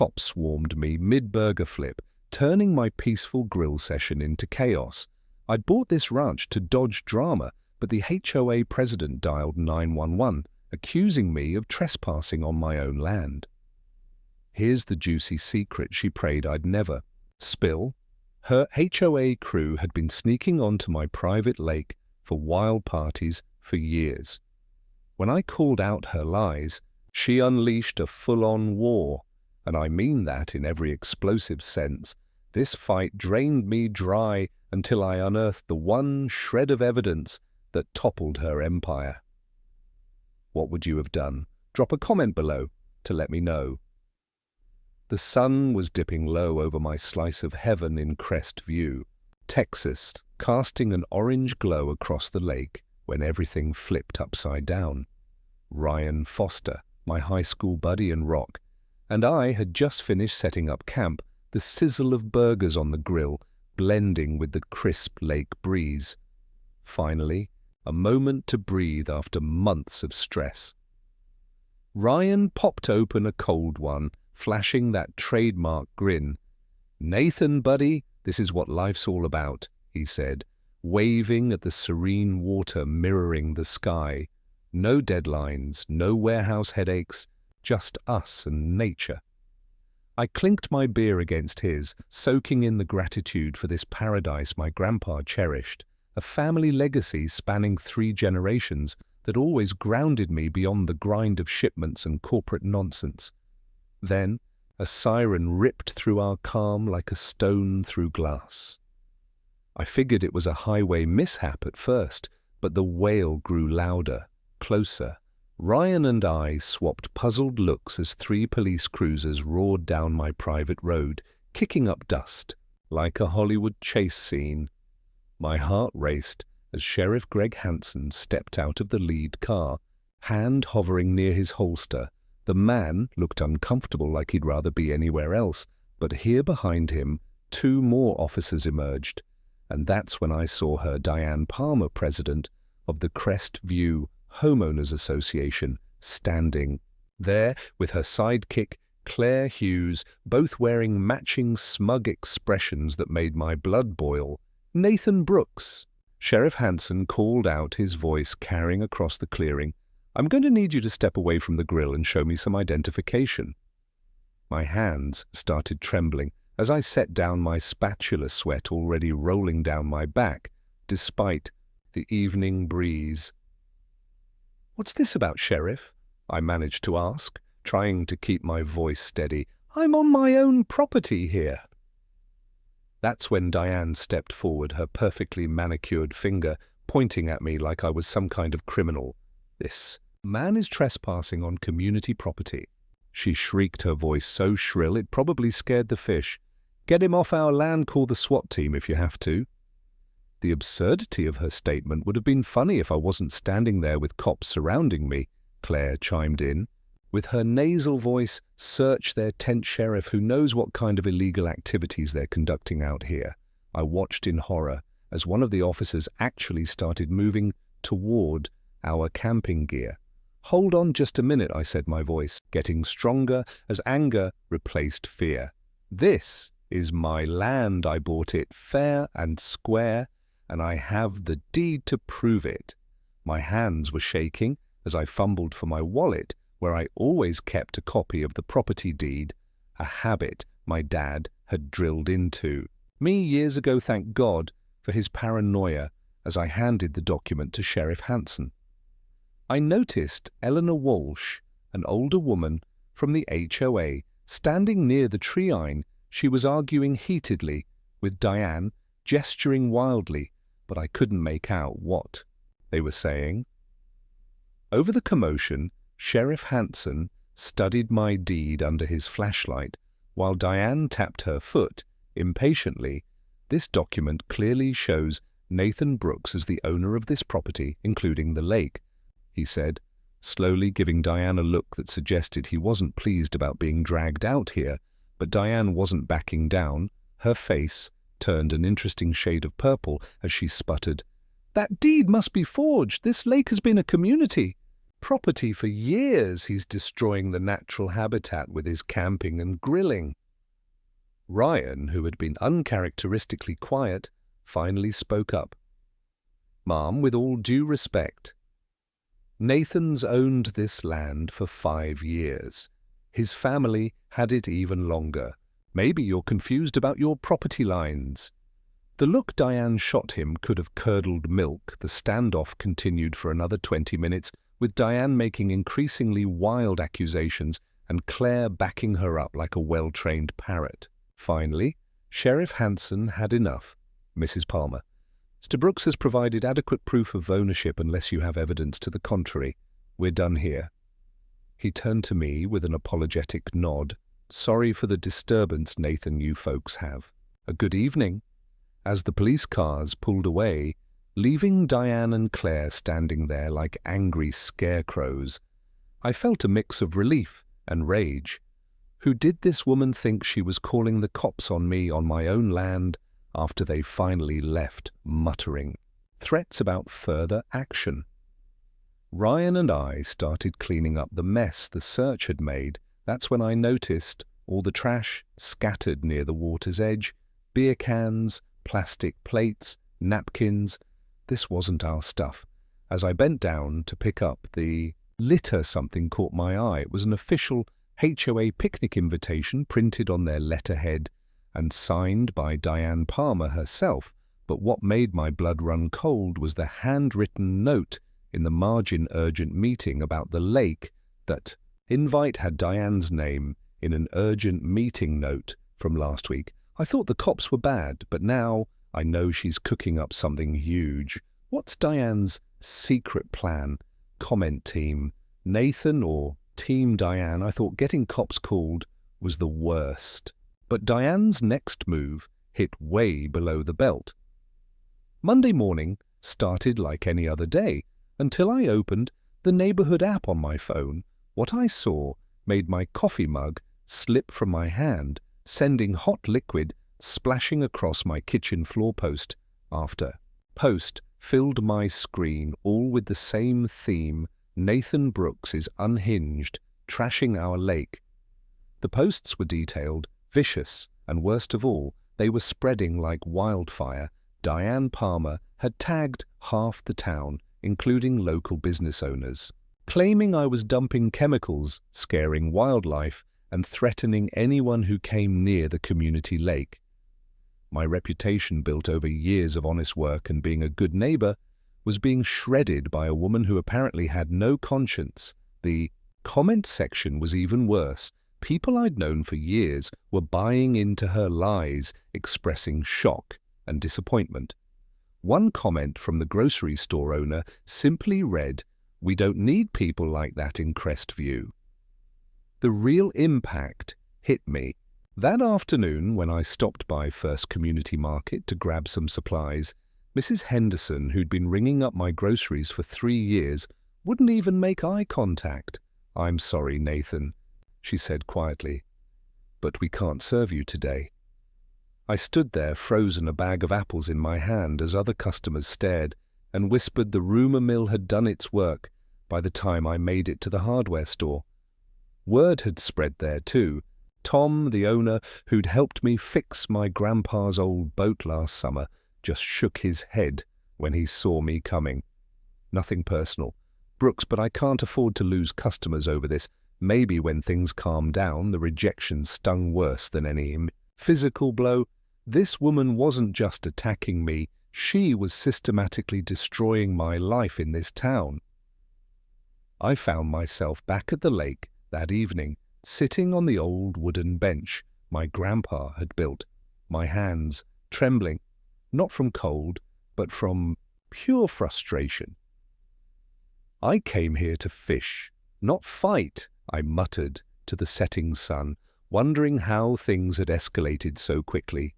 cops swarmed me mid-burger flip, turning my peaceful grill session into chaos. I'd bought this ranch to dodge drama, but the HOA president dialed 911, accusing me of trespassing on my own land. Here's the juicy secret she prayed I'd never spill. Her HOA crew had been sneaking onto my private lake for wild parties for years. When I called out her lies, she unleashed a full-on war, and I mean that in every explosive sense. This fight drained me dry until I unearthed the one shred of evidence that toppled her empire. What would you have done? Drop a comment below to let me know. The sun was dipping low over my slice of heaven in Crest View, Texas, casting an orange glow across the lake when everything flipped upside down. Ryan Foster, my high school buddy and rock, and I had just finished setting up camp, the sizzle of burgers on the grill blending with the crisp lake breeze. Finally, a moment to breathe after months of stress. Ryan popped open a cold one, flashing that trademark grin. "Nathan, buddy, this is what life's all about," he said, waving at the serene water mirroring the sky. No deadlines, no warehouse headaches, just us and nature. I clinked my beer against his, soaking in the gratitude for this paradise my grandpa cherished, a family legacy spanning 3 generations that always grounded me beyond the grind of shipments and corporate nonsense. Then, a siren ripped through our calm like a stone through glass. I figured it was a highway mishap at first, but the wail grew louder, closer. Ryan and I swapped puzzled looks as 3 police cruisers roared down my private road, kicking up dust, like a Hollywood chase scene. My heart raced as Sheriff Greg Hansen stepped out of the lead car, hand hovering near his holster. The man looked uncomfortable, like he'd rather be anywhere else, but here behind him, 2 more officers emerged, and that's when I saw her, Diane Palmer, president of the Crest View Homeowners Association, standing there with her sidekick, Claire Hughes, both wearing matching smug expressions that made my blood boil. "Nathan Brooks," Sheriff Hansen called out, his voice carrying across the clearing. "I'm going to need you to step away from the grill and show me some identification." My hands started trembling as I set down, my spatula sweat already rolling down my back, despite the evening breeze. "What's this about, Sheriff?" I managed to ask, trying to keep my voice steady. "I'm on my own property here." That's when Diane stepped forward, her perfectly manicured finger pointing at me like I was some kind of criminal. "This man is trespassing on community property." She shrieked, her voice so shrill it probably scared the fish. "Get him off our land, call the SWAT team if you have to." The absurdity of her statement would have been funny if I wasn't standing there with cops surrounding me, Claire chimed in. With her nasal voice, "Search their tent, Sheriff. Who knows what kind of illegal activities they're conducting out here." I watched in horror as one of the officers actually started moving toward our camping gear. "Hold on just a minute," I said, my voice getting stronger as anger replaced fear. "This is my land. I bought it fair and square, and I have the deed to prove it." My hands were shaking as I fumbled for my wallet, where I always kept a copy of the property deed, a habit my dad had drilled into me years ago, thank God for his paranoia, as I handed the document to Sheriff Hansen. I noticed Eleanor Walsh, an older woman from the HOA, standing near the tree-line. She was arguing heatedly with Diane, gesturing wildly, but I couldn't make out what they were saying. Over the commotion, Sheriff Hansen studied my deed under his flashlight, while Diane tapped her foot impatiently. "This document clearly shows Nathan Brooks as the owner of this property, including the lake," he said, slowly giving Diane a look that suggested he wasn't pleased about being dragged out here. But Diane wasn't backing down. Her face turned an interesting shade of purple as she sputtered, "That deed must be forged. This lake has been a community." property for years. He's destroying the natural habitat with his camping and grilling." Ryan, who had been uncharacteristically quiet, finally spoke up. "Ma'am, with all due respect, Nathan's owned this land for 5 years. His family had it even longer. Maybe you're confused about your property lines." The look Diane shot him could have curdled milk. The standoff continued for another 20 minutes, with Diane making increasingly wild accusations and Claire backing her up like a well-trained parrot. Finally, Sheriff Hanson had enough. "Mrs. Palmer, Mr. Brooks has provided adequate proof of ownership unless you have evidence to the contrary. We're done here." He turned to me with an apologetic nod. "Sorry for the disturbance, Nathan, you folks have. A good evening." As the police cars pulled away, leaving Diane and Claire standing there like angry scarecrows, I felt a mix of relief and rage. Who did this woman think she was calling the cops on me on my own land after they finally left, muttering threats about further action? Ryan and I started cleaning up the mess the search had made. That's when I noticed all the trash scattered near the water's edge, beer cans, plastic plates, napkins. This wasn't our stuff. As I bent down to pick up the litter, something caught my eye. It was an official HOA picnic invitation printed on their letterhead and signed by Diane Palmer herself. But what made my blood run cold was the handwritten note in the margin urgent meeting about the lake. That invite had Diane's name in an urgent meeting note from last week. I thought the cops were bad, but now I know she's cooking up something huge. What's Diane's secret plan? Comment team, Nathan or Team Diane? I thought getting cops called was the worst. But Diane's next move hit way below the belt. Monday morning started like any other day, until I opened the neighborhood app on my phone. What I saw made my coffee mug slip from my hand, sending hot liquid splashing across my kitchen floor post after post filled my screen, all with the same theme: Nathan Brooks is unhinged, trashing our lake. The posts were detailed, vicious, and worst of all, they were spreading like wildfire. Diane Palmer had tagged half the town, including local business owners, claiming I was dumping chemicals, scaring wildlife, and threatening anyone who came near the community lake. My reputation, built over years of honest work and being a good neighbor, was being shredded by a woman who apparently had no conscience. The comment section was even worse. People I'd known for years were buying into her lies, expressing shock and disappointment. One comment from the grocery store owner simply read, "We don't need people like that in Crestview." The real impact hit me. That afternoon, when I stopped by First Community Market to grab some supplies, Mrs. Henderson, who'd been ringing up my groceries for 3 years, wouldn't even make eye contact. "I'm sorry, Nathan," she said quietly, "but we can't serve you today." I stood there, frozen, a bag of apples in my hand, as other customers stared and whispered the rumor mill had done its work by the time I made it to the hardware store. Word had spread there too. Tom, the owner, who'd helped me fix my grandpa's old boat last summer, just shook his head when he saw me coming. "Nothing personal, Brooks, but I can't afford to lose customers over this. Maybe when things calm down." The rejection stung worse than any physical blow. This woman wasn't just attacking me, she was systematically destroying my life in this town. I found myself back at the lake that evening, sitting on the old wooden bench my grandpa had built, my hands trembling, not from cold, but from pure frustration. "I came here to fish, not fight," I muttered to the setting sun, wondering how things had escalated so quickly.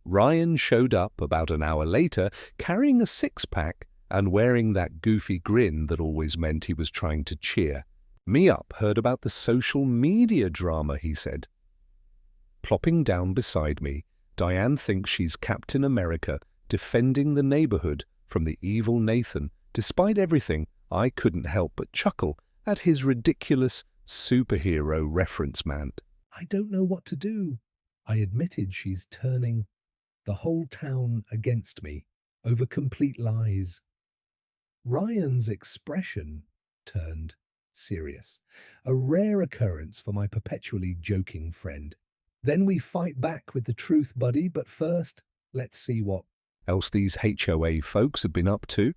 Ryan showed up about an hour later, carrying a six-pack and wearing that goofy grin that always meant he was trying to cheer me up. "Heard about the social media drama," he said. Plopping down beside me, Diane thinks she's Captain America, defending the neighborhood from the evil Nathan. Despite everything, I couldn't help but chuckle at his ridiculous superhero reference man. I don't know what to do. I admitted she's turning the whole town against me over complete lies. Ryan's expression turned serious, a rare occurrence for my perpetually joking friend. Then we fight back with the truth, buddy, but first, let's see what Else these HOA folks had been up to.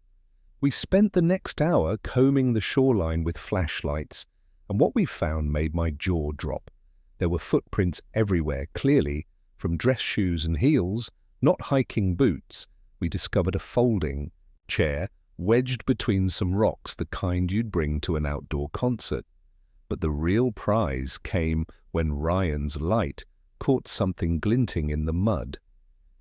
We spent the next hour combing the shoreline with flashlights, and what we found made my jaw drop. There were footprints everywhere, clearly, from dress shoes and heels, not hiking boots. We discovered a folding chair wedged between some rocks, the kind you'd bring to an outdoor concert. But the real prize came when Ryan's light caught something glinting in the mud.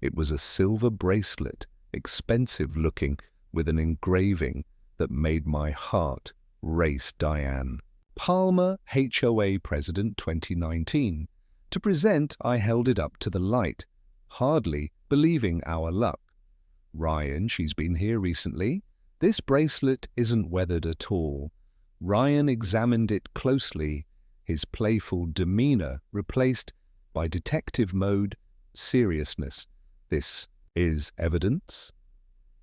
It was a silver bracelet, expensive looking, with an engraving that made my heart race. Diane Palmer, HOA President 2019. To present, I held it up to the light, hardly believing our luck. Ryan, she's been here recently. This bracelet isn't weathered at all. Ryan examined it closely, his playful demeanor replaced by detective mode seriousness. This is evidence.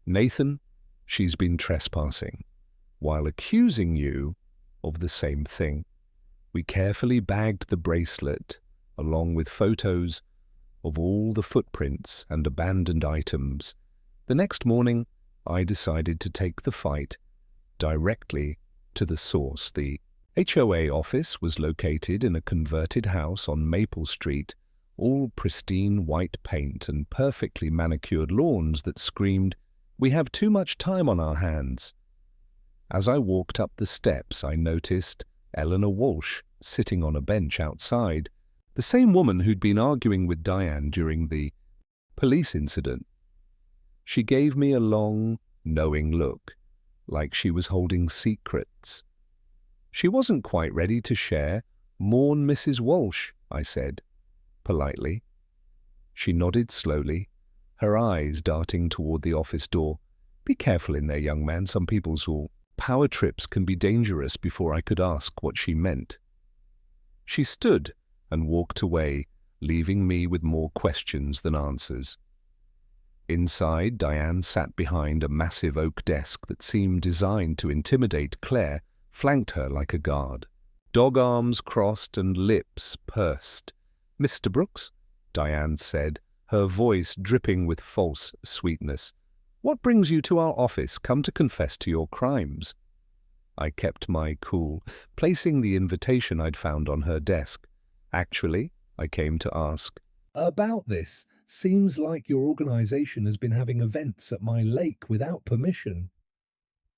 Nathan, she's been trespassing, while accusing you of the same thing. We carefully bagged the bracelet, along with photos of all the footprints and abandoned items. The next morning, I decided to take the fight directly to the source. The HOA office was located in a converted house on Maple Street, all pristine white paint and perfectly manicured lawns that screamed, "We have too much time on our hands." As I walked up the steps, I noticed Eleanor Walsh sitting on a bench outside, the same woman who'd been arguing with Diane during the police incident. She gave me a long, knowing look, like she was holding secrets. She wasn't quite ready to share. "Mourn Mrs. Walsh," I said, politely. She nodded slowly, her eyes darting toward the office door. "Be careful in there, young man. Some people's power trips can be dangerous." Before I could ask what she meant, she stood and walked away, leaving me with more questions than answers. Inside, Diane sat behind a massive oak desk that seemed designed to intimidate. Claire flanked her like a guard, dog arms crossed and lips pursed. "Mr. Brooks," Diane said, her voice dripping with false sweetness, "what brings you to our office? Come to confess to your crimes." I kept my cool, placing the invitation I'd found on her desk. "Actually, I came to ask about this. Seems like your organization has been having events at my lake without permission."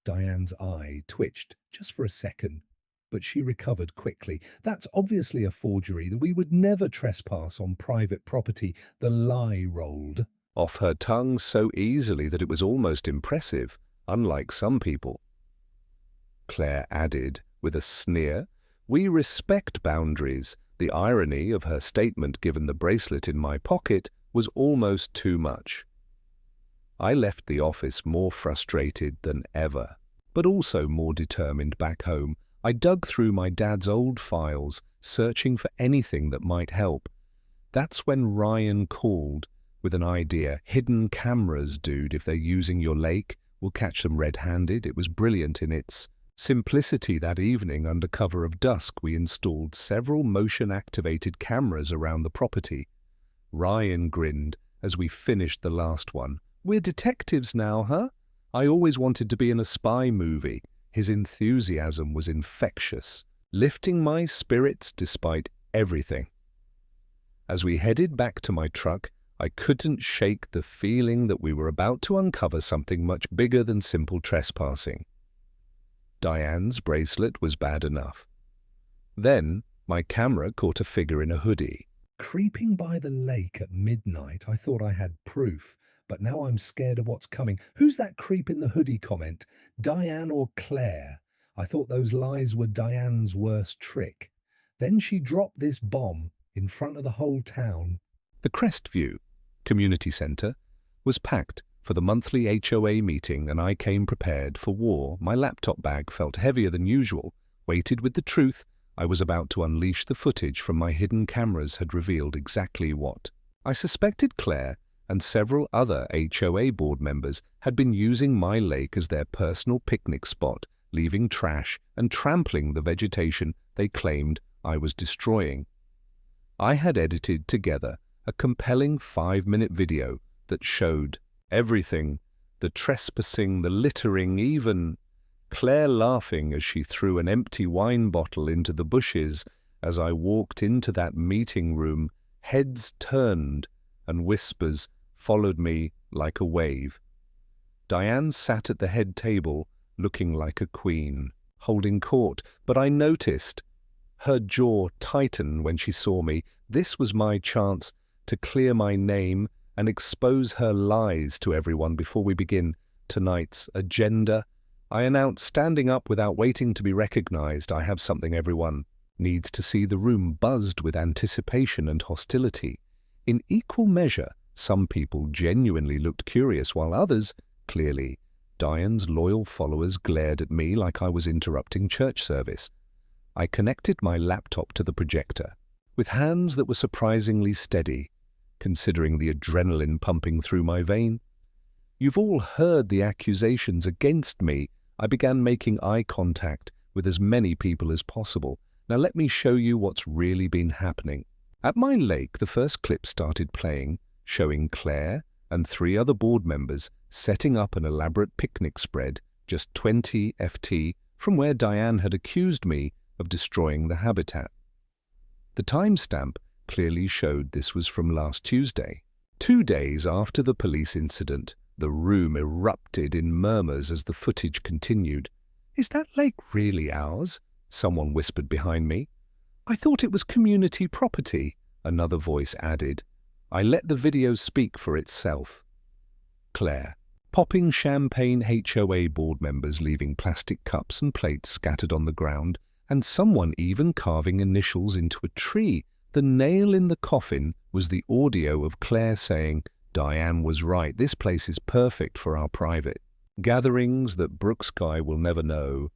Diane's eye twitched just for a second, but she recovered quickly. "That's obviously a forgery. We would never trespass on private property." The lie rolled off her tongue so easily that it was almost impressive, unlike some people. Claire added with a sneer, "We respect boundaries." The irony of her statement, given the bracelet in my pocket, was almost too much. I left the office more frustrated than ever, but also more determined back home. I dug through my dad's old files, searching for anything that might help. That's when Ryan called with an idea. "Hidden cameras, dude. If they're using your lake, we'll catch them red-handed." It was brilliant in its simplicity. That evening, under cover of dusk, we installed several motion-activated cameras around the property. Ryan grinned as we finished the last one. "We're detectives now, huh? I always wanted to be in a spy movie." His enthusiasm was infectious, lifting my spirits despite everything. As we headed back to my truck, I couldn't shake the feeling that we were about to uncover something much bigger than simple trespassing. Diane's bracelet was bad enough. Then my camera caught a figure in a hoodie. Creeping by the lake at midnight. I thought I had proof, but now I'm scared of what's coming. Who's that creep in the hoodie? Comment. Diane or Claire? I thought those lies were Diane's worst trick. Then she dropped this bomb in front of the whole town. The Crestview Community Center was packed for the monthly HOA meeting, and I came prepared for war. My laptop bag felt heavier than usual. Weighted with the truth, I was about to unleash the footage from my hidden cameras had revealed exactly what. I suspected Claire and several other HOA board members had been using my lake as their personal picnic spot, leaving trash and trampling the vegetation they claimed I was destroying. I had edited together a compelling 5-minute video that showed everything: the trespassing, the littering, even Claire laughing as she threw an empty wine bottle into the bushes. As I walked into that meeting room, heads turned and whispers followed me like a wave. Diane sat at the head table, looking like a queen, holding court, but I noticed her jaw tighten when she saw me. This was my chance to clear my name and expose her lies to everyone before we begin tonight's agenda. I announced, standing up without waiting to be recognized. I have something everyone needs to see. The room buzzed with anticipation and hostility. In equal measure, some people genuinely looked curious, while others, clearly Diane's loyal followers, glared at me like I was interrupting church service. I connected my laptop to the projector, with hands that were surprisingly steady, considering the adrenaline pumping through my vein. You've all heard the accusations against me. I began making eye contact with as many people as possible. Now let me show you what's really been happening. At my lake, the first clip started playing, showing Claire and 3 other board members setting up an elaborate picnic spread just 20 ft from where Diane had accused me of destroying the habitat. The timestamp clearly showed this was from last Tuesday. 2 days after the police incident, the room erupted in murmurs as the footage continued. "Is that lake really ours?" someone whispered behind me. "I thought it was community property," another voice added. I let the video speak for itself. Claire, popping champagne, HOA board members leaving plastic cups and plates scattered on the ground, and someone even carving initials into a tree. The nail in the coffin was the audio of Claire saying, "Diane was right, this place is perfect for our private gatherings that Brooks guy will never know."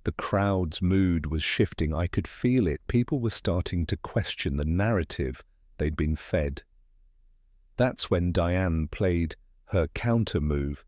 The crowd's mood was shifting. I could feel it. People were starting to question the narrative they'd been fed. That's when Diane played her counter move,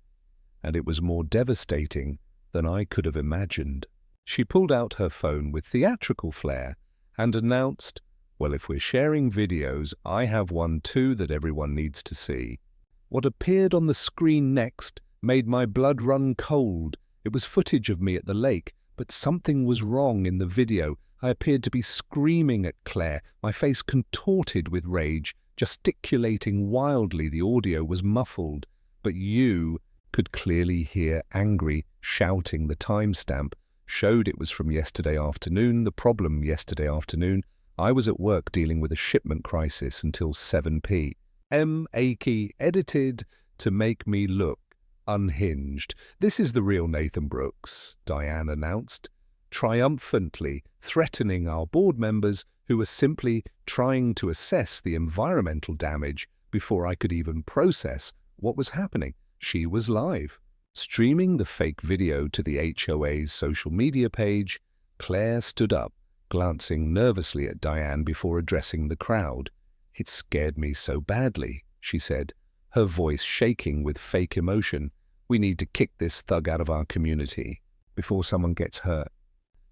and it was more devastating than I could have imagined. She pulled out her phone with theatrical flair and announced, "Well, if we're sharing videos, I have one too that everyone needs to see." What appeared on the screen next made my blood run cold. It was footage of me at the lake, but something was wrong in the video. I appeared to be screaming at Claire, my face contorted with rage, gesticulating wildly. The audio was muffled, but you could clearly hear angry shouting. The timestamp showed it was from yesterday afternoon. The problem: yesterday afternoon, I was at work dealing with a shipment crisis until 7 p.m. Achy edited to make me look unhinged. "This is the real Nathan Brooks," Diane announced, triumphantly threatening our board members who were simply trying to assess the environmental damage before I could even process what was happening. She was live, streaming the fake video to the HOA's social media page. Claire stood up, glancing nervously at Diane before addressing the crowd. "It scared me so badly," she said, her voice shaking with fake emotion. "We need to kick this thug out of our community before someone gets hurt."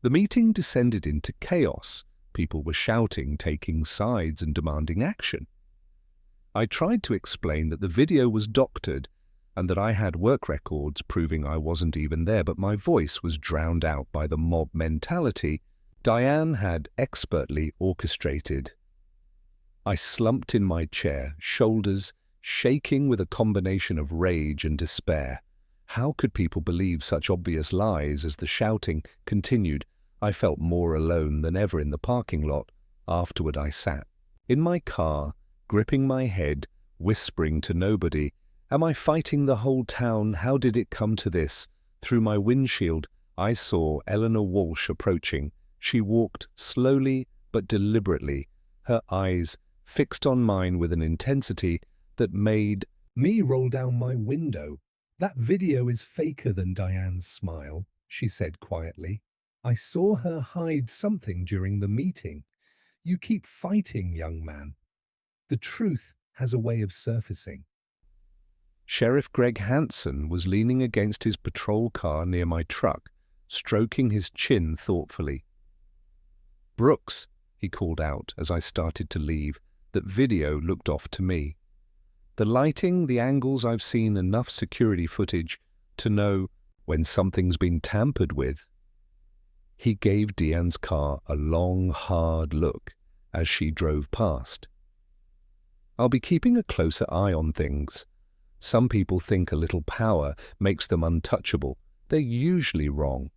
The meeting descended into chaos. People were shouting, taking sides, and demanding action. I tried to explain that the video was doctored and that I had work records proving I wasn't even there, but my voice was drowned out by the mob mentality Diane had expertly orchestrated. I slumped in my chair, shoulders shaking with a combination of rage and despair. How could people believe such obvious lies? As the shouting continued, I felt more alone than ever in the parking lot. Afterward, I sat in my car, gripping my head, whispering to nobody, "Am I fighting the whole town? How did it come to this?" Through my windshield, I saw Eleanor Walsh approaching. She walked slowly but deliberately, her eyes fixed on mine with an intensity that made Me roll down my window. That video is faker than Diane's smile, she said quietly. I saw her hide something during the meeting. You keep fighting, young man. The truth has a way of surfacing. Sheriff Greg Hansen was leaning against his patrol car near my truck, stroking his chin thoughtfully. "Brooks," he called out as I started to leave. That video looked off to me. The lighting, the angles, I've seen enough security footage to know when something's been tampered with. He gave Deanne's car a long, hard look as she drove past. "I'll be keeping a closer eye on things. Some people think a little power makes them untouchable. They're usually wrong."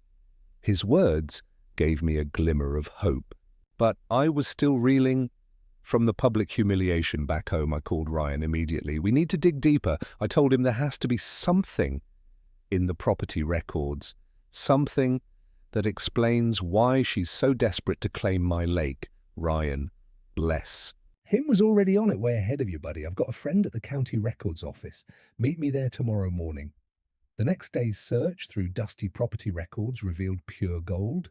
His words gave me a glimmer of hope. But I was still reeling from the public humiliation back home. I called Ryan immediately. "We need to dig deeper." I told him there has to be something in the property records, something that explains why she's so desperate to claim my lake. Ryan, bless. Him was already on it way ahead of you, buddy. I've got a friend at the county records office. Meet me there tomorrow morning. The next day's search through dusty property records revealed pure gold.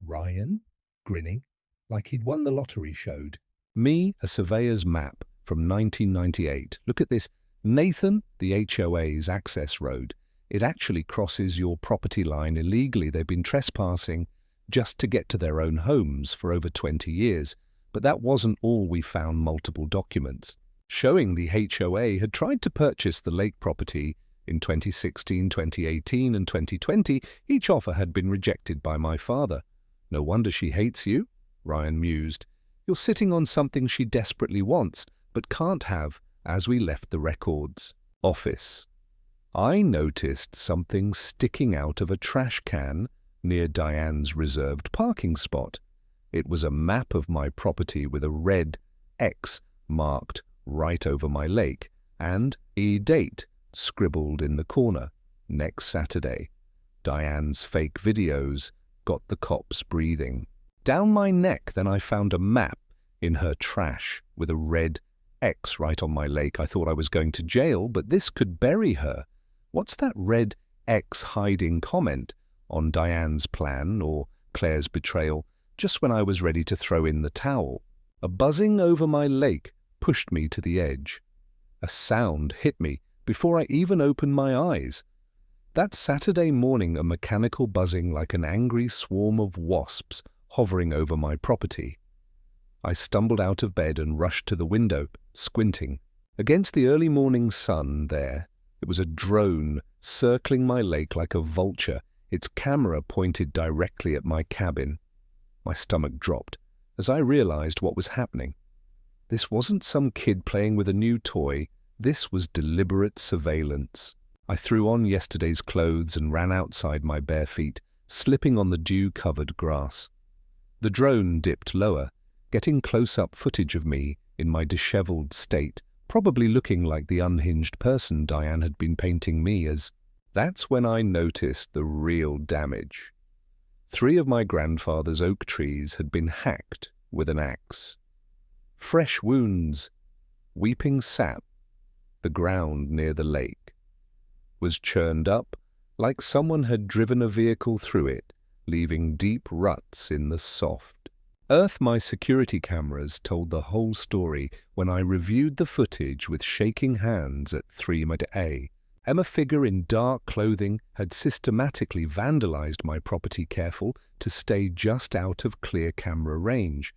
Ryan, grinning, like he'd won the lottery, showed Me, a surveyor's map from 1998. Look at this. Nathan, the HOA's access road. It actually crosses your property line illegally. They've been trespassing just to get to their own homes for over 20 years. But that wasn't all. We found multiple documents showing the HOA had tried to purchase the lake property in 2016, 2018, and 2020. Each offer had been rejected by my father. "No wonder she hates you," Ryan mused. "You're sitting on something she desperately wants, but can't have." As we left the records office, I noticed something sticking out of a trash can near Diane's reserved parking spot. It was a map of my property with a red X marked right over my lake, and a date scribbled in the corner. Next Saturday. Diane's fake videos got the cops breathing. Down my neck, then I found a map in her trash with a red X right on my lake. I thought I was going to jail, but this could bury her. What's that red X hiding comment on Diane's plan or Claire's betrayal just when I was ready to throw in the towel? A buzzing over my lake pushed me to the edge. A sound hit me before I even opened my eyes. That Saturday morning, a mechanical buzzing like an angry swarm of wasps hovering over my property. I stumbled out of bed and rushed to the window, squinting. Against the early morning sun there, it was a drone circling my lake like a vulture, its camera pointed directly at my cabin. My stomach dropped as I realized what was happening. This wasn't some kid playing with a new toy. This was deliberate surveillance. I threw on yesterday's clothes and ran outside my bare feet, slipping on the dew-covered grass. The drone dipped lower, getting close-up footage of me in my disheveled state, probably looking like the unhinged person Diane had been painting me as. That's when I noticed the real damage. 3 of my grandfather's oak trees had been hacked with an axe. Fresh wounds, weeping sap. The ground near the lake was churned up like someone had driven a vehicle through it, leaving deep ruts in the soft earth. My security cameras told the whole story when I reviewed the footage with shaking hands at 3A. A figure in dark clothing had systematically vandalized my property, careful to stay just out of clear camera range.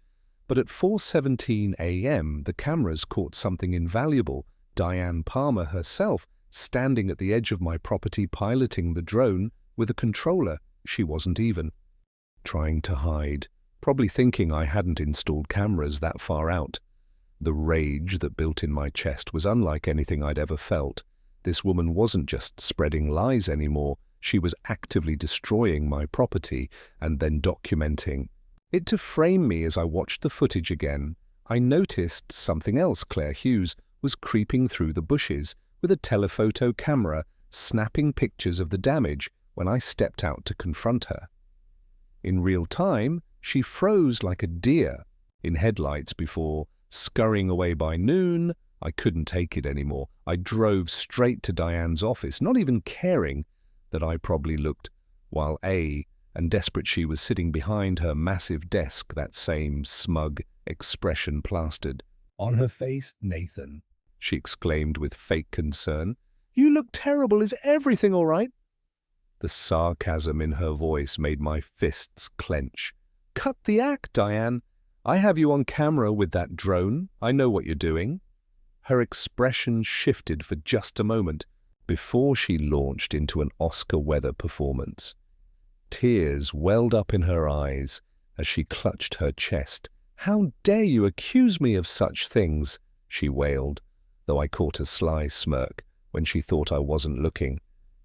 But at 4:17 a.m., the cameras caught something invaluable. Diane Palmer herself, standing at the edge of my property piloting the drone with a controller she wasn't even trying to hide, probably thinking I hadn't installed cameras that far out. The rage that built in my chest was unlike anything I'd ever felt. This woman wasn't just spreading lies anymore. She was actively destroying my property and then documenting it to frame me. As I watched the footage again, I noticed something else. Claire Hughes was creeping through the bushes with a telephoto camera, snapping pictures of the damage when I stepped out to confront her. In real time, she froze like a deer in headlights before scurrying away. By noon, I couldn't take it anymore. I drove straight to Diane's office, not even caring that I probably looked, while and desperate she was sitting behind her massive desk, that same smug expression plastered. On her face, Nathan, She exclaimed with fake concern. "You look terrible. Is everything all right?" The sarcasm in her voice made my fists clench. "Cut the act, Diane. I have you on camera with that drone. I know what you're doing." Her expression shifted for just a moment before she launched into an Oscar weather performance. Tears welled up in her eyes as she clutched her chest. "How dare you accuse me of such things?" she wailed, though I caught a sly smirk when she thought I wasn't looking.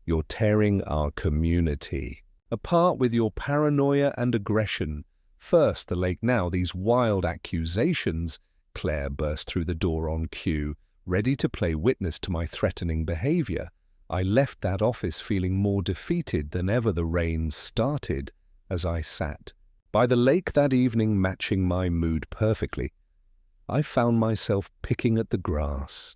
"You're tearing our community apart with your paranoia and aggression. First the lake, now these wild accusations." Claire burst through the door on cue, ready to play witness to my threatening behavior. I left that office feeling more defeated than ever. The rain started as I sat by the lake that evening, matching my mood perfectly. I found myself picking at the grass,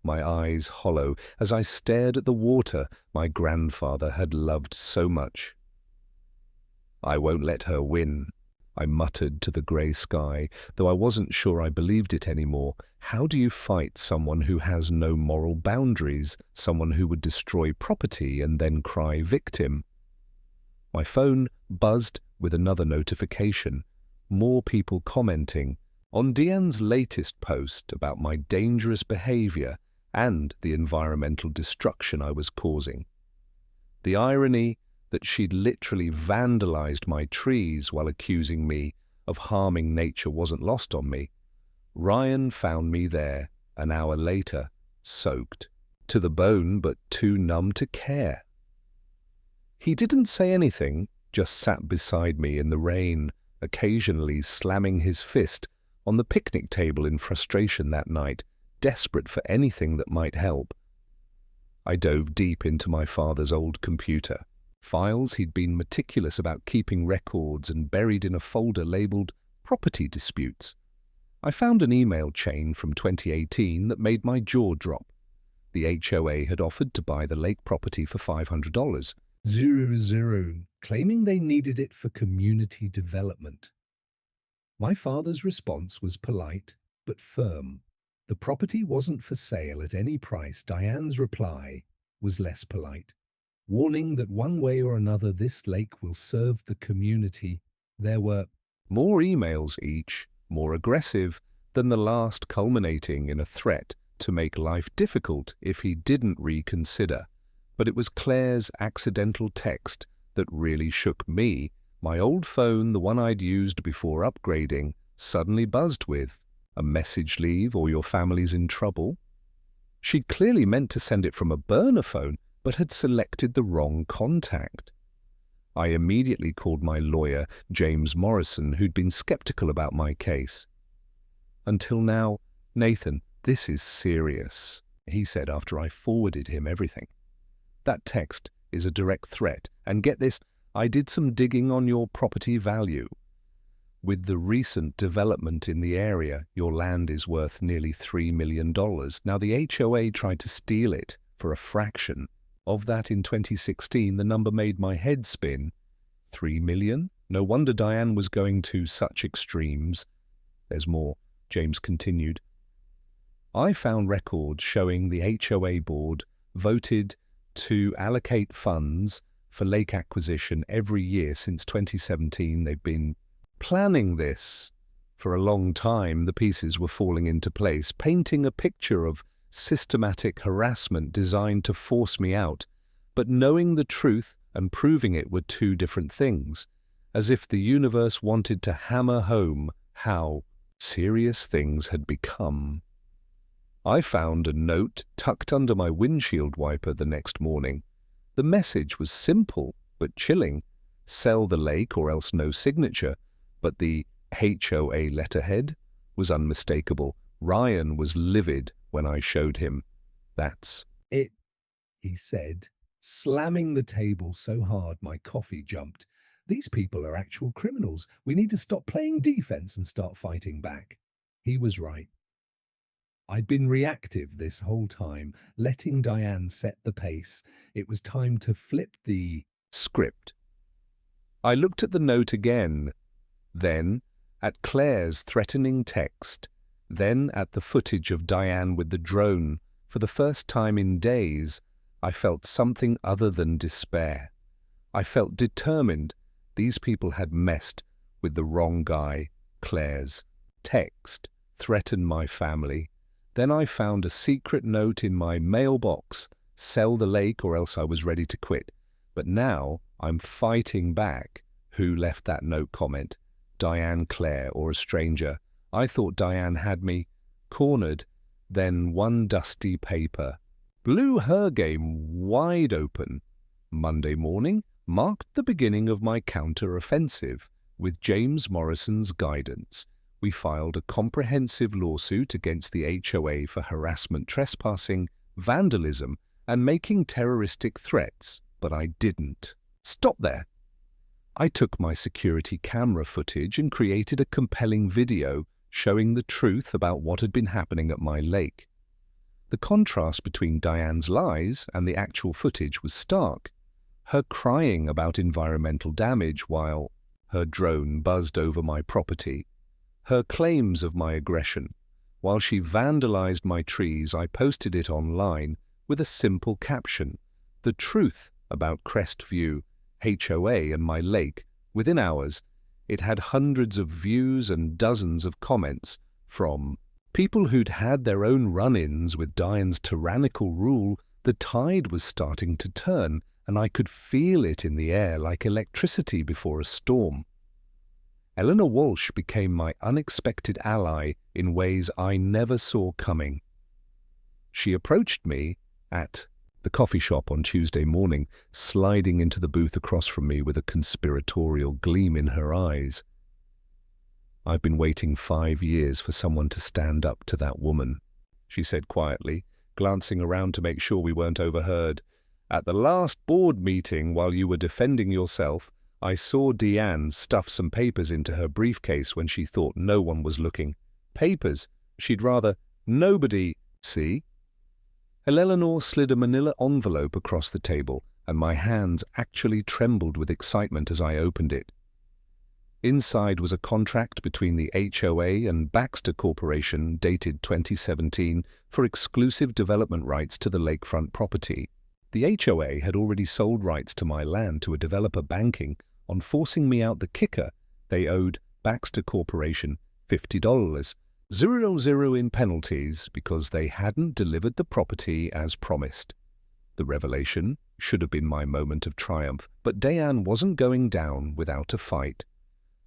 my eyes hollow as I stared at the water my grandfather had loved so much. "I won't let her win," I muttered to the grey sky, though I wasn't sure I believed it anymore. How do you fight someone who has no moral boundaries, someone who would destroy property and then cry victim? My phone buzzed with another notification, more people commenting on Diane's latest post about my dangerous behavior and the environmental destruction I was causing. The irony that she'd literally vandalized my trees while accusing me of harming nature wasn't lost on me. Ryan found me there an hour later, soaked to the bone but too numb to care. He didn't say anything, just sat beside me in the rain, occasionally slamming his fist on the picnic table in frustration that night, desperate for anything that might help. I dove deep into my father's old computer. Files he'd been meticulous about keeping records and buried in a folder labeled property disputes. I found an email chain from 2018 that made my jaw drop. The HOA had offered to buy the lake property for $500. 0, claiming they needed it for community development. My father's response was polite but firm. The property wasn't for sale at any price. Diane's reply was less polite, warning that one way or another this lake will serve the community. There were more emails, each more aggressive than the last, culminating in a threat to make life difficult if he didn't reconsider. But it was Claire's accidental text that really shook me. My old phone, the one I'd used before upgrading, suddenly buzzed with, "A message leave or your family's in trouble." She'd clearly meant to send it from a burner phone, but had selected the wrong contact. I immediately called my lawyer, James Morrison, who'd been skeptical about my case. "Until now, Nathan, this is serious," he said after I forwarded him everything. "That text is a direct threat, and get this, I did some digging on your property value. With the recent development in the area, your land is worth nearly $3 million. Now, the HOA tried to steal it for a fraction of that in 2016. The number made my head spin. $3 million? No wonder Diane was going to such extremes." "There's more," James continued. "I found records showing the HOA board voted to allocate funds for lake acquisition every year since 2017. They've been planning this for a long time." The pieces were falling into place, painting a picture of systematic harassment designed to force me out. But knowing the truth and proving it were two different things, as if the universe wanted to hammer home how serious things had become. I found a note tucked under my windshield wiper the next morning. The message was simple but chilling: "Sell the lake or else no signature." But the HOA letterhead was unmistakable. Ryan was livid when I showed him. "That's it," he said, slamming the table so hard my coffee jumped. "These people are actual criminals. We need to stop playing defense and start fighting back." He was right. I'd been reactive this whole time, letting Diane set the pace. It was time to flip the script. I looked at the note again, then at Claire's threatening text, then at the footage of Diane with the drone. For the first time in days, I felt something other than despair. I felt determined. These people had messed with the wrong guy. Claire's text threatened my family. Then I found a secret note in my mailbox: sell the lake or else I was ready to quit. But now I'm fighting back. Who left that note comment? Diane, Claire, or a stranger? I thought Diane had me cornered. Then one dusty paper blew her game wide open. Monday morning marked the beginning of my counter-offensive. With James Morrison's guidance, we filed a comprehensive lawsuit against the HOA for harassment, trespassing, vandalism, and making terroristic threats. But I didn't stop there. I took my security camera footage and created a compelling video showing the truth about what had been happening at my lake. The contrast between Diane's lies and the actual footage was stark. Her crying about environmental damage while her drone buzzed over my property. Her claims of my aggression. While she vandalized my trees, I posted it online with a simple caption: the truth about Crestview HOA and my lake. Within hours, it had hundreds of views and dozens of comments from people who'd had their own run-ins with Diane's tyrannical rule. The tide was starting to turn, and I could feel it in the air like electricity before a storm. Eleanor Walsh became my unexpected ally in ways I never saw coming. She approached me at the coffee shop on Tuesday morning, sliding into the booth across from me with a conspiratorial gleam in her eyes. "I've been waiting 5 years for someone to stand up to that woman," she said quietly, glancing around to make sure we weren't overheard. "At the last board meeting, while you were defending yourself, I saw Deanne stuff some papers into her briefcase when she thought no one was looking. Papers she'd rather nobody see." Eleanor slid a manila envelope across the table, and my hands actually trembled with excitement as I opened it. Inside was a contract between the HOA and Baxter Corporation dated 2017 for exclusive development rights to the lakefront property. The HOA had already sold rights to my land to a developer banking on forcing me out the kicker. They owed Baxter Corporation $50, 0 in penalties because they hadn't delivered the property as promised. The revelation should have been my moment of triumph, but Diane wasn't going down without a fight.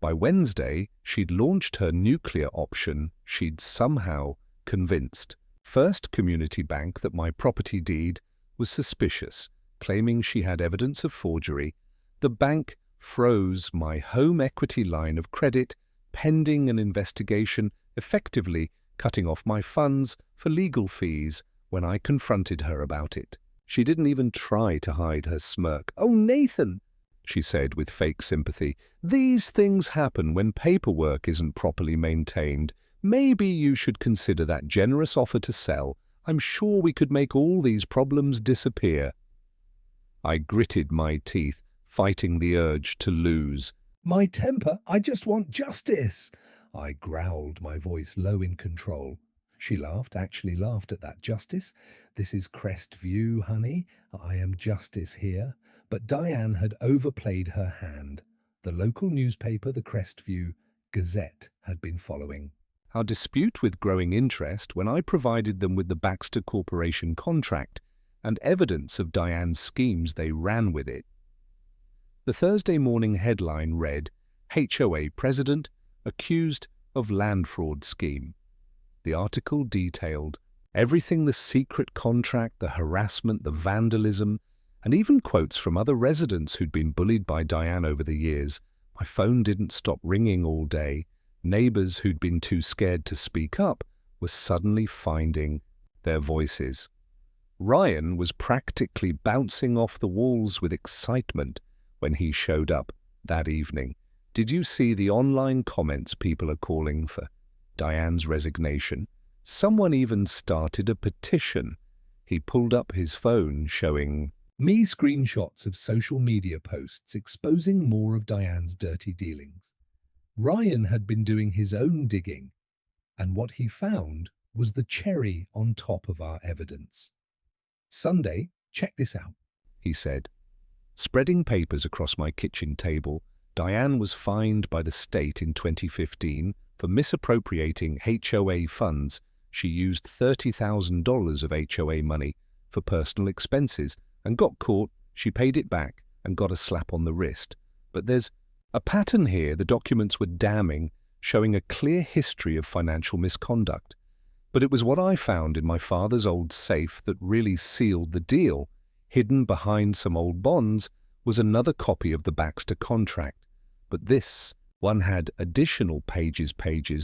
By Wednesday, she'd launched her nuclear option. She'd somehow convinced First Community Bank that my property deed was suspicious, claiming she had evidence of forgery. The bank froze my home equity line of credit pending an investigation, effectively cutting off my funds for legal fees when I confronted her about it. She didn't even try to hide her smirk. "Oh, Nathan," she said with fake sympathy, "these things happen when paperwork isn't properly maintained. Maybe you should consider that generous offer to sell. I'm sure we could make all these problems disappear." I gritted my teeth, fighting the urge to lose. "My temper, I just want justice," I growled, my voice low in control. She laughed, actually laughed at that. "Justice? This is Crestview, honey. I am justice here." But Diane had overplayed her hand. The local newspaper, the Crestview Gazette, had been following our dispute with growing interest when I provided them with the Baxter Corporation contract and evidence of Diane's schemes. They ran with it. The Thursday morning headline read, "HOA President Accused of Land Fraud Scheme." The article detailed everything: the secret contract, the harassment, the vandalism, and even quotes from other residents who'd been bullied by Diane over the years. My phone didn't stop ringing all day. Neighbors who'd been too scared to speak up were suddenly finding their voices. Ryan was practically bouncing off the walls with excitement when he showed up that evening. "Did you see the online comments? People are calling for Diane's resignation. Someone even started a petition. He pulled up his phone showing me screenshots of social media posts exposing more of Diane's dirty dealings. Ryan had been doing his own digging, and what he found was the cherry on top of our evidence. Sunday, check this out, he said. Spreading papers across my kitchen table, Diane was fined by the state in 2015 for misappropriating HOA funds. She used $30,000 of HOA money for personal expenses and got caught. She paid it back and got a slap on the wrist. But there's a pattern here. The documents were damning, showing a clear history of financial misconduct. But it was what I found in my father's old safe that really sealed the deal. Hidden behind some old bonds was another copy of the Baxter contract. But this one had additional pages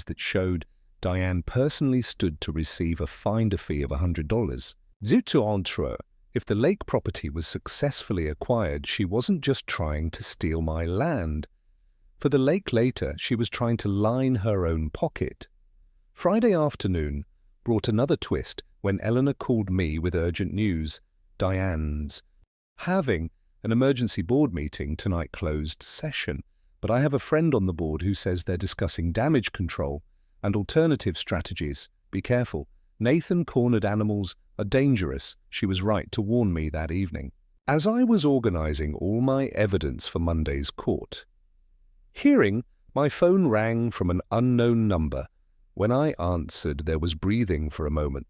that showed Diane personally stood to receive a finder fee of $100. Zut entre, if the lake property was successfully acquired, she wasn't just trying to steal my land. For the lake later, she was trying to line her own pocket. Friday afternoon brought another twist when Eleanor called me with urgent news. Diane's having an emergency board meeting tonight, closed session, but I have a friend on the board who says they're discussing damage control and alternative strategies. Be careful. Nathan cornered animals are dangerous. She was right to warn me that evening. As I was organizing all my evidence for Monday's court hearing, my phone rang from an unknown number. When I answered, there was breathing for a moment.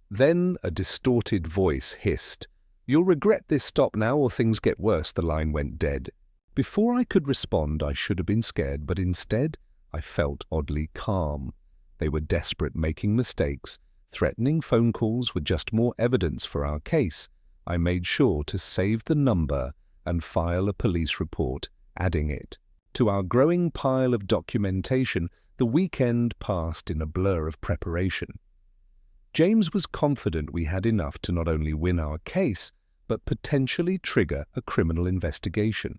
Then a distorted voice hissed, "You'll regret this. Stop now or things get worse." The line went dead. Before I could respond, I should have been scared, but instead I felt oddly calm. They were desperate, making mistakes. Threatening phone calls were just more evidence for our case. I made sure to save the number and file a police report, adding it to our growing pile of documentation. The weekend passed in a blur of preparation. James was confident we had enough to not only win our case, but potentially trigger a criminal investigation.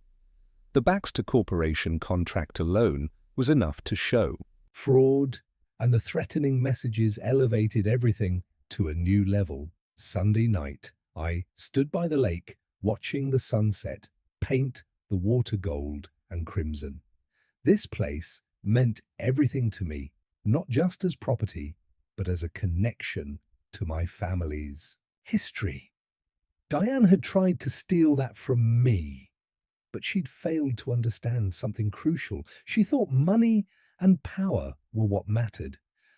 The Baxter Corporation contract alone was enough to show fraud, and the threatening messages elevated everything to a new level. Sunday night, I stood by the lake, watching the sunset paint the water gold and crimson. This place meant everything to me, not just as property, but as a connection to my family's history. Diane had tried to steal that from me, but she'd failed to understand something crucial. She thought money and power were what mattered.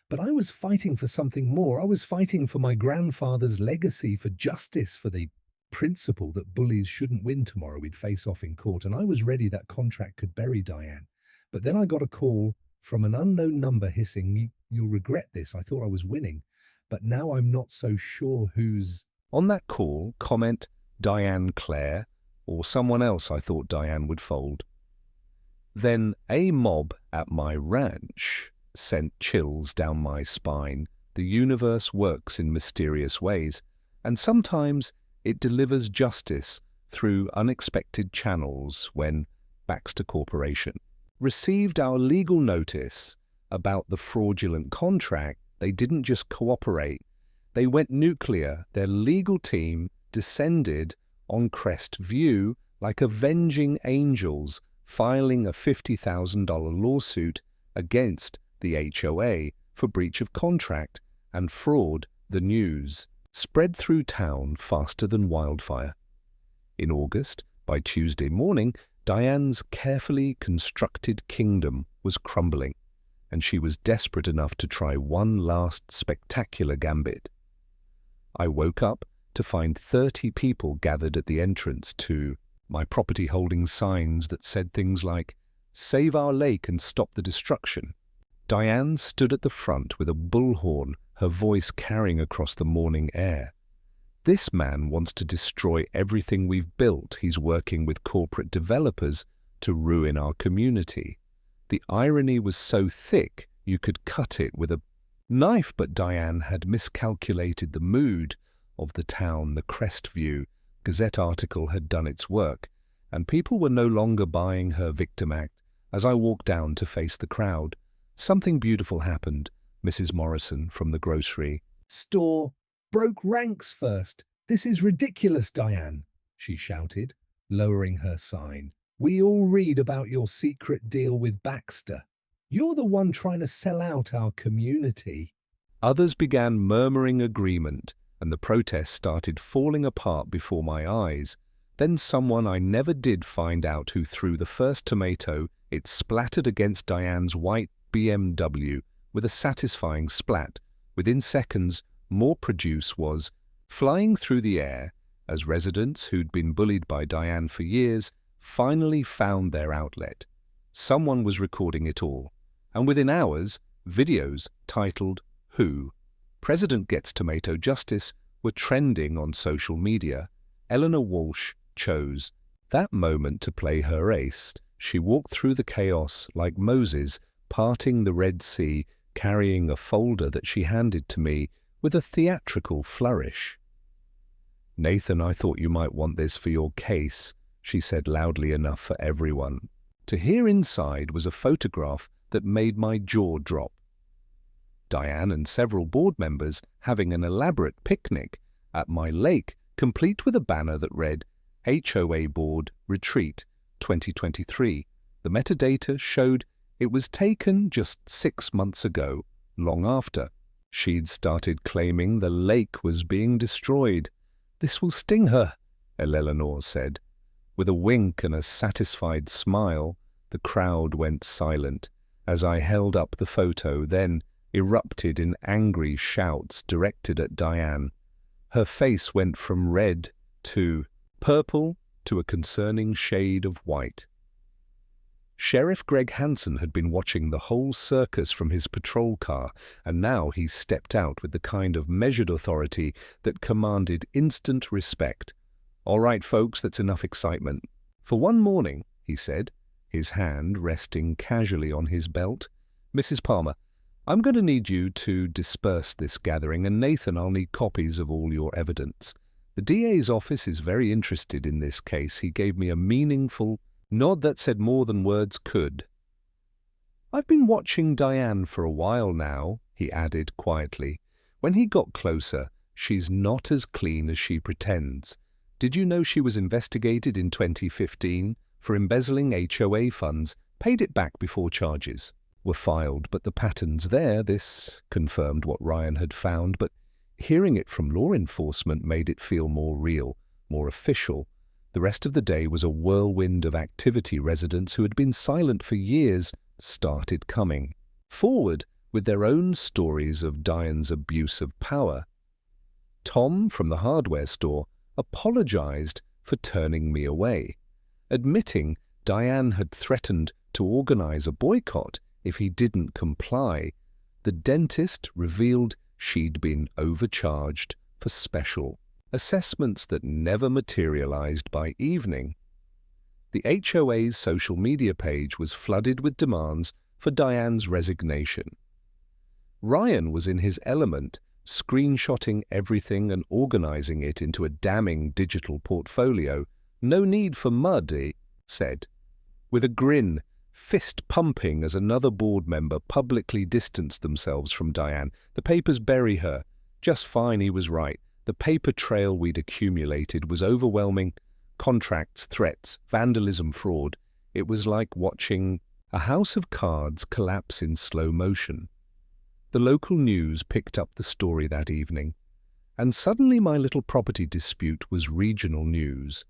But I was fighting for something more. I was fighting for my grandfather's legacy, for justice, for the principle that bullies shouldn't win tomorrow. We'd face off in court, and I was ready that contract could bury Diane. But then I got a call from an unknown number hissing, "You'll regret this." I thought I was winning, but now I'm not so sure who's on that call. Comment, Diane Clare, or someone else. I thought Diane would fold. Then a mob at my ranch sent chills down my spine. The universe works in mysterious ways, and sometimes it delivers justice through unexpected channels. When Baxter Corporation received our legal notice about the fraudulent contract, they didn't just cooperate, they went nuclear. Their legal team descended on Crestview like avenging angels, filing a $50,000 lawsuit against the HOA for breach of contract and fraud. The news spread through town faster than wildfire. In August, by Tuesday morning, Diane's carefully constructed kingdom was crumbling, and she was desperate enough to try one last spectacular gambit. I woke up to find 30 people gathered at the entrance to my property, holding signs that said things like, "Save our lake and stop the destruction." Diane stood at the front with a bullhorn, her voice carrying across the morning air. "This man wants to destroy everything we've built. He's working with corporate developers to ruin our community." The irony was so thick you could cut it with a knife, but Diane had miscalculated the mood of the town. The Crestview Gazette article had done its work, and people were no longer buying her victim act. As I walked down to face the crowd, something beautiful happened. Mrs. Morrison from the grocery store broke ranks first. This is ridiculous, Diane, she shouted, lowering her sign. We all read about your secret deal with Baxter. You're the one trying to sell out our community. Others began murmuring agreement, and the protest started falling apart before my eyes. Then someone I never did find out who threw the first tomato. It splattered against Diane's white BMW with a satisfying splat. Within seconds, more produce was flying through the air as residents who'd been bullied by Diane for years finally found their outlet. Someone was recording it all, and within hours, videos titled "Who? President Gets Tomato Justice" were trending on social media. Eleanor Walsh chose that moment to play her ace. She walked through the chaos like Moses, parting the Red Sea, carrying a folder that she handed to me with a theatrical flourish. "Nathan, I thought you might want this for your case," she said loudly enough for everyone to hear. Inside was a photograph that made my jaw drop. Diane and several board members having an elaborate picnic at my lake, complete with a banner that read, "HOA Board Retreat 2023. The metadata showed it was taken just 6 months ago, long after she'd started claiming the lake was being destroyed. "This will sting her," Eleanor said. With a wink and a satisfied smile, the crowd went silent as I held up the photo, then erupted in angry shouts directed at Diane. Her face went from red to purple to a concerning shade of white. Sheriff Greg Hansen had been watching the whole circus from his patrol car, and now he stepped out with the kind of measured authority that commanded instant respect. "All right, folks, that's enough excitement. For one morning," he said, his hand resting casually on his belt. "Mrs. Palmer, I'm going to need you to disperse this gathering, and Nathan, I'll need copies of all your evidence. The DA's office is very interested in this case." He gave me a meaningful nod that said more than words could. "I've been watching Diane for a while now," he added quietly. When he got closer, "She's not as clean as she pretends. Did you know she was investigated in 2015 for embezzling HOA funds, paid it back before charges were filed, but the patterns there?" This confirmed what Ryan had found, but hearing it from law enforcement made it feel more real, more official. The rest of the day was a whirlwind of activity. Residents who had been silent for years started coming forward with their own stories of Diane's abuse of power. Tom from the hardware store apologized for turning me away, admitting Diane had threatened to organize a boycott if he didn't comply. The dentist revealed she'd been overcharged for special assessments that never materialized by evening. The HOA's social media page was flooded with demands for Diane's resignation. Ryan was in his element, screenshotting everything and organizing it into a damning digital portfolio. "No need for mud," he said, with a grin, fist pumping as another board member publicly distanced themselves from Diane. "The papers bury her. Just fine," he was right. The paper trail we'd accumulated was overwhelming. Contracts, threats, vandalism, fraud. It was like watching a house of cards collapse in slow motion. The local news picked up the story that evening, and suddenly my little property dispute was regional news.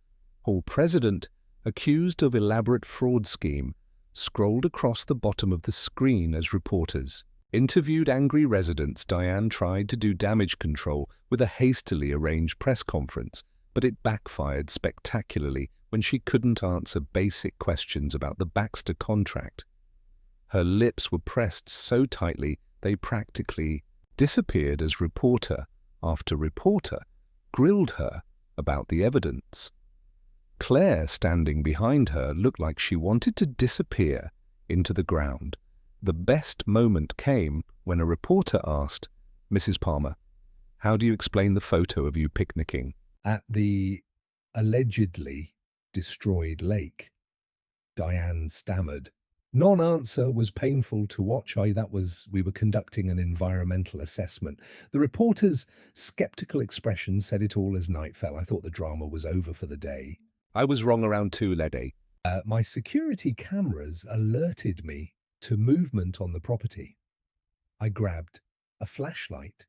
Hall president, accused of elaborate fraud scheme, scrolled across the bottom of the screen as reporters interviewed angry residents. Diane tried to do damage control with a hastily arranged press conference, but it backfired spectacularly when she couldn't answer basic questions about the Baxter contract. Her lips were pressed so tightly they practically disappeared as reporter after reporter grilled her about the evidence. Claire, standing behind her, looked like she wanted to disappear into the ground. The best moment came when a reporter asked, "Mrs. Palmer, how do you explain the photo of you picnicking at the allegedly destroyed lake?" Diane stammered. Non-answer was painful to watch. We were conducting an environmental assessment. The reporter's skeptical expression said it all as night fell. I thought the drama was over for the day. I was wrong around two, Lady. My security cameras alerted me to movement on the property. I grabbed a flashlight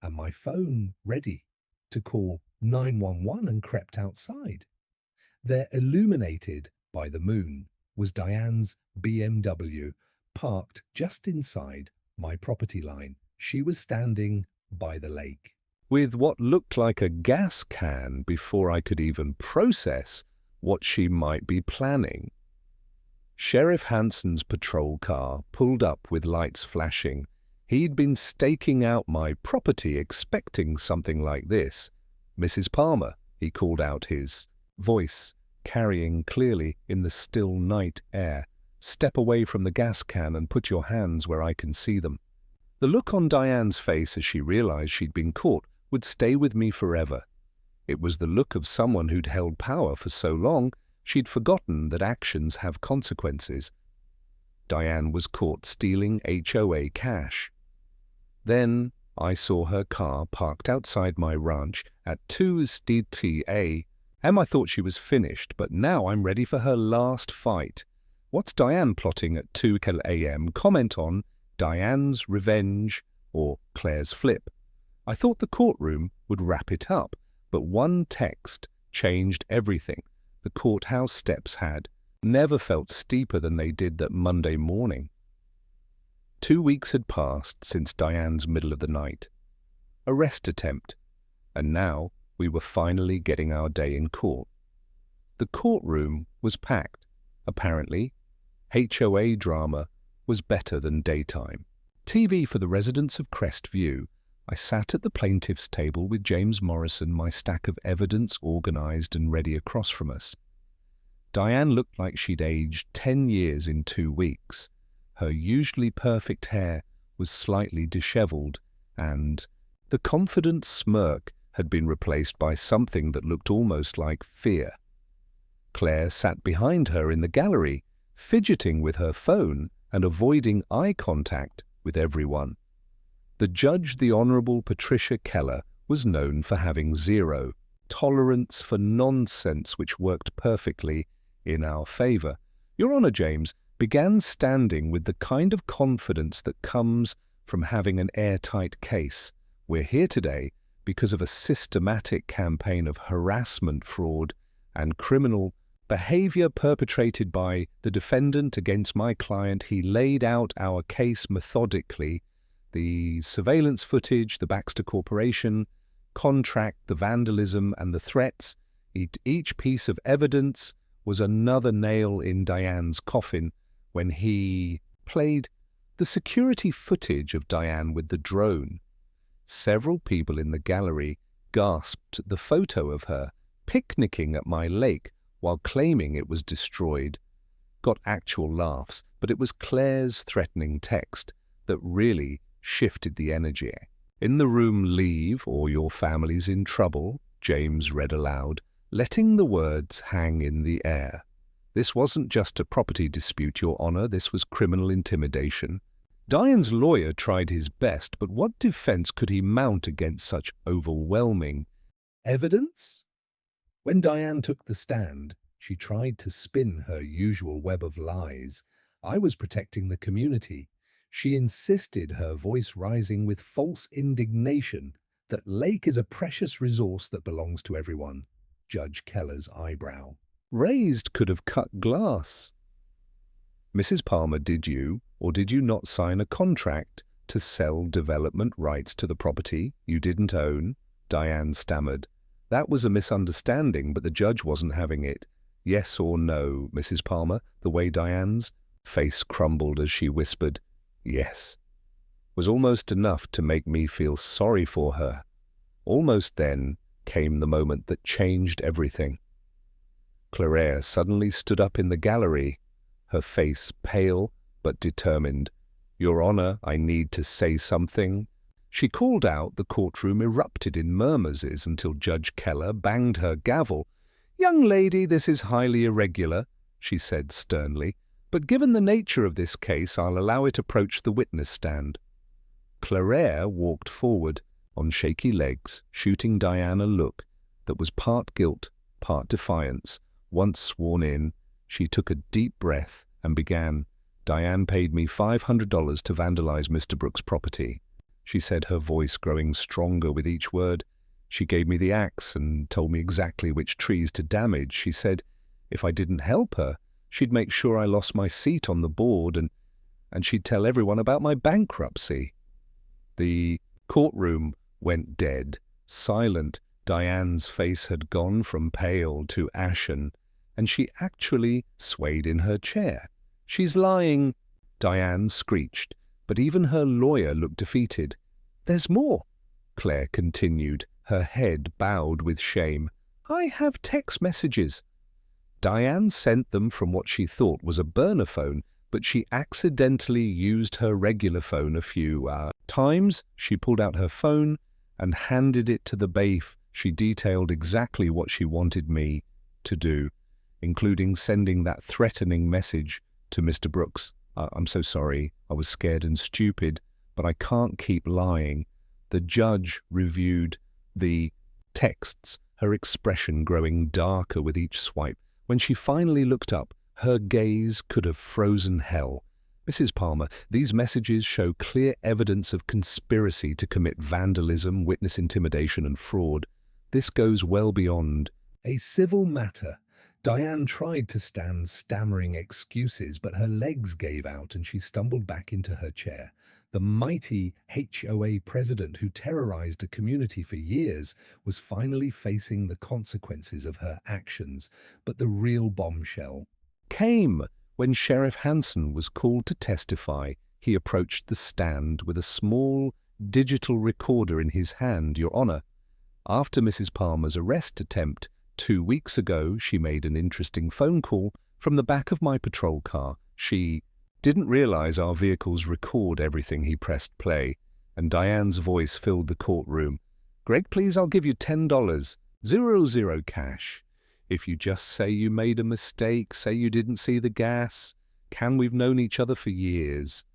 and my phone ready to call 911 and crept outside. There, illuminated by the moon, was Diane's BMW parked just inside my property line. She was standing by the lake. With what looked like a gas can before I could even process what she might be planning. Sheriff Hanson's patrol car pulled up with lights flashing. He'd been staking out my property expecting something like this. "Mrs. Palmer," he called out, his voice carrying clearly in the still night air. "Step away from the gas can and put your hands where I can see them." The look on Diane's face as she realized she'd been caught would stay with me forever. It was the look of someone who'd held power for so long she'd forgotten that actions have consequences. Diane was caught stealing HOA cash. Then I saw her car parked outside my ranch at 2 I thought she was finished, but now I'm ready for her last fight. What's Diane plotting at 2 a.m.? Comment on Diane's revenge or Claire's flip. I thought the courtroom would wrap it up, but one text changed everything. The courthouse steps had never felt steeper than they did that Monday morning. 2 weeks had passed since Diane's middle of the night arrest attempt, and now we were finally getting our day in court. The courtroom was packed. Apparently, HOA drama was better than daytime. TV for the residents of Crestview. I sat at the plaintiff's table with James Morrison, my stack of evidence organized and ready across from us. Diane looked like she'd aged 10 years in 2 weeks. Her usually perfect hair was slightly disheveled, and the confident smirk had been replaced by something that looked almost like fear. Claire sat behind her in the gallery, fidgeting with her phone and avoiding eye contact with everyone. The judge, the Honourable Patricia Keller, was known for having zero tolerance for nonsense, which worked perfectly in our favour. Your Honour, James, began standing with the kind of confidence that comes from having an airtight case. We're here today because of a systematic campaign of harassment, fraud, and criminal behavior perpetrated by the defendant against my client. He laid out our case methodically. The surveillance footage, the Baxter Corporation contract, the vandalism, and the threats. Each piece of evidence was another nail in Diane's coffin. When he played the security footage of Diane with the drone, several people in the gallery gasped at the photo of her picnicking at my lake while claiming it was destroyed. Got actual laughs, but it was Claire's threatening text that really shifted the energy. "In the room, leave, or your family's in trouble," James read aloud, letting the words hang in the air. This wasn't just a property dispute, Your Honour, this was criminal intimidation. Diane's lawyer tried his best, but what defense could he mount against such overwhelming evidence? When Diane took the stand, she tried to spin her usual web of lies. I was protecting the community. She insisted, her voice rising with false indignation, that lake is a precious resource that belongs to everyone. Judge Keller's eyebrow raised could have cut glass. "Mrs. Palmer, did you or did you not sign a contract to sell development rights to the property you didn't own?" Diane stammered. "That was a misunderstanding, but the judge wasn't having it. Yes or no, Mrs. Palmer?" The way Diane's face crumbled as she whispered, "Yes," was almost enough to make me feel sorry for her. Almost then came the moment that changed everything. Claire suddenly stood up in the gallery, her face pale but determined. "Your Honour, I need to say something." She called out. The courtroom erupted in murmurs until Judge Keller banged her gavel. "Young lady, this is highly irregular," she said sternly, but given the nature of this case, I'll allow it approach the witness stand. Claire walked forward on shaky legs, shooting Diane a look that was part guilt, part defiance. Once sworn in, she took a deep breath and began. Diane paid me $500 to vandalize Mr. Brooks' property, she said, her voice growing stronger with each word. She gave me the axe and told me exactly which trees to damage. She said if I didn't help her, she'd make sure I lost my seat on the board and she'd tell everyone about my bankruptcy. The courtroom went dead, silent. Diane's face had gone from pale to ashen, and she actually swayed in her chair. "She's lying," Diane screeched, but even her lawyer looked defeated. "There's more," Claire continued, her head bowed with shame. "I have text messages." Diane sent them from what she thought was a burner phone, but she accidentally used her regular phone a few times. She pulled out her phone and handed it to the bailiff. She detailed exactly what she wanted me to do, including sending that threatening message to Mr. Brooks. "I'm so sorry. I was scared and stupid, but I can't keep lying." The judge reviewed the texts, her expression growing darker with each swipe. When she finally looked up, her gaze could have frozen hell. "Mrs. Palmer, these messages show clear evidence of conspiracy to commit vandalism, witness intimidation, and fraud. This goes well beyond a civil matter." Diane tried to stand, stammering excuses, but her legs gave out and she stumbled back into her chair. The mighty HOA president who terrorized a community for years was finally facing the consequences of her actions. But the real bombshell came when Sheriff Hansen was called to testify. He approached the stand with a small digital recorder in his hand. "Your Honor, after Mrs. Palmer's arrest attempt 2 weeks ago, she made an interesting phone call from the back of my patrol car. She didn't realize our vehicles record everything." He pressed play, and Diane's voice filled the courtroom. "Greg, please, I'll give you $10, 00 cash. If you just say you made a mistake, say you didn't see the gas. Can, we've known each other for years."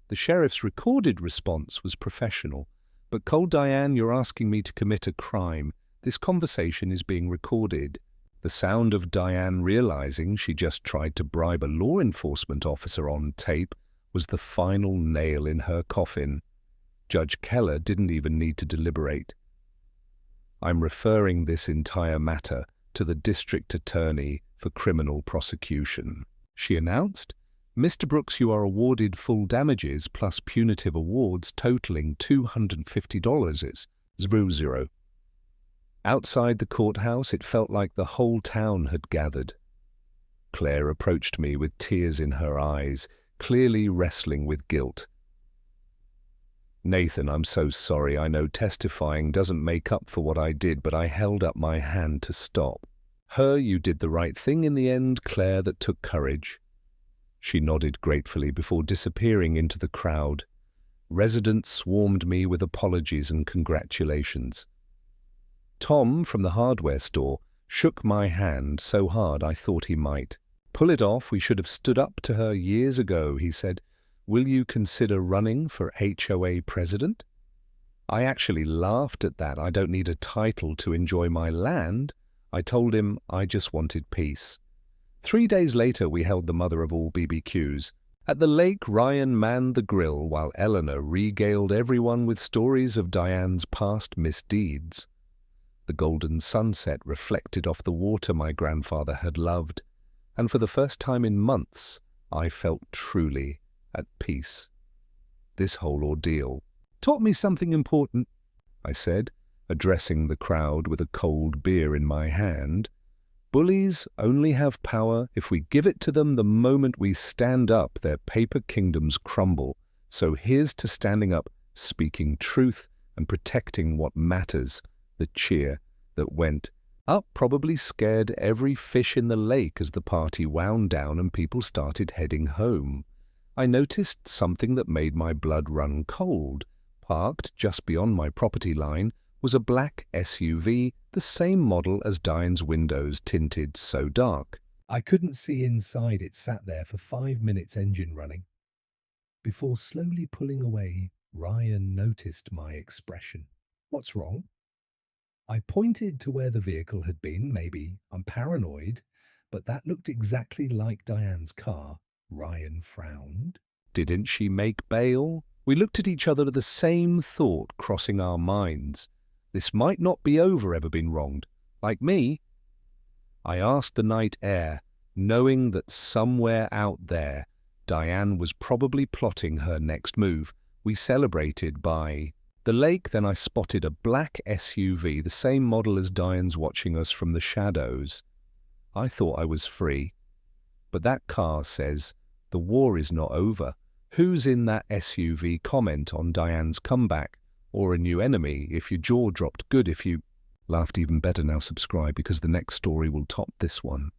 The sheriff's recorded response was professional. "But Cole, Diane, you're asking me to commit a crime. This conversation is being recorded." The sound of Diane realizing she just tried to bribe a law enforcement officer on tape was the final nail in her coffin. Judge Keller didn't even need to deliberate. "I'm referring this entire matter to the district attorney for criminal prosecution," she announced. "Mr. Brooks, you are awarded full damages plus punitive awards totaling $250. 00. Outside the courthouse, it felt like the whole town had gathered. Claire approached me with tears in her eyes, clearly wrestling with guilt. "Nathan, I'm so sorry. I know testifying doesn't make up for what I did, but I held up my hand to stop." You did the right thing in the end, Claire, that took courage." She nodded gratefully before disappearing into the crowd. Residents swarmed me with apologies and congratulations. Tom from the hardware store shook my hand so hard I thought he might pull it off. "We should have stood up to her years ago," he said. "Will you consider running for HOA president?" I actually laughed at that. I don't need a title to enjoy my land. I told him I just wanted peace. 3 days later, we held the mother of all BBQs. At the lake, Ryan manned the grill while Eleanor regaled everyone with stories of Diane's past misdeeds. The golden sunset reflected off the water my grandfather had loved, and for the first time in months, I felt truly at peace. This whole ordeal taught me something important, I said, addressing the crowd with a cold beer in my hand. Bullies only have power if we give it to them. The moment we stand up, their paper kingdoms crumble. So here's to standing up, speaking truth, and protecting what matters. The cheer that went up probably scared every fish in the lake as the party wound down and people started heading home. I noticed something that made my blood run cold. Parked just beyond my property line was a black SUV, the same model as Diane's windows tinted so dark. I couldn't see inside. It sat there for 5 minutes, engine running. Before slowly pulling away, Ryan noticed my expression. What's wrong? I pointed to where the vehicle had been. Maybe I'm paranoid, but that looked exactly like Diane's car. Ryan frowned. Didn't she make bail? We looked at each other, the same thought crossing our minds. This might not be over, ever been wronged. Like me. I asked the night air, knowing that somewhere out there, Diane was probably plotting her next move. We celebrated by the lake. Then I spotted a black SUV, the same model as Diane's, watching us from the shadows. I thought I was free. But that car says, the war is not over. Who's in that SUV? Comment on Diane's comeback, or a new enemy. If your jaw dropped, good. If you laughed, even better. Now subscribe, because the next story will top this one.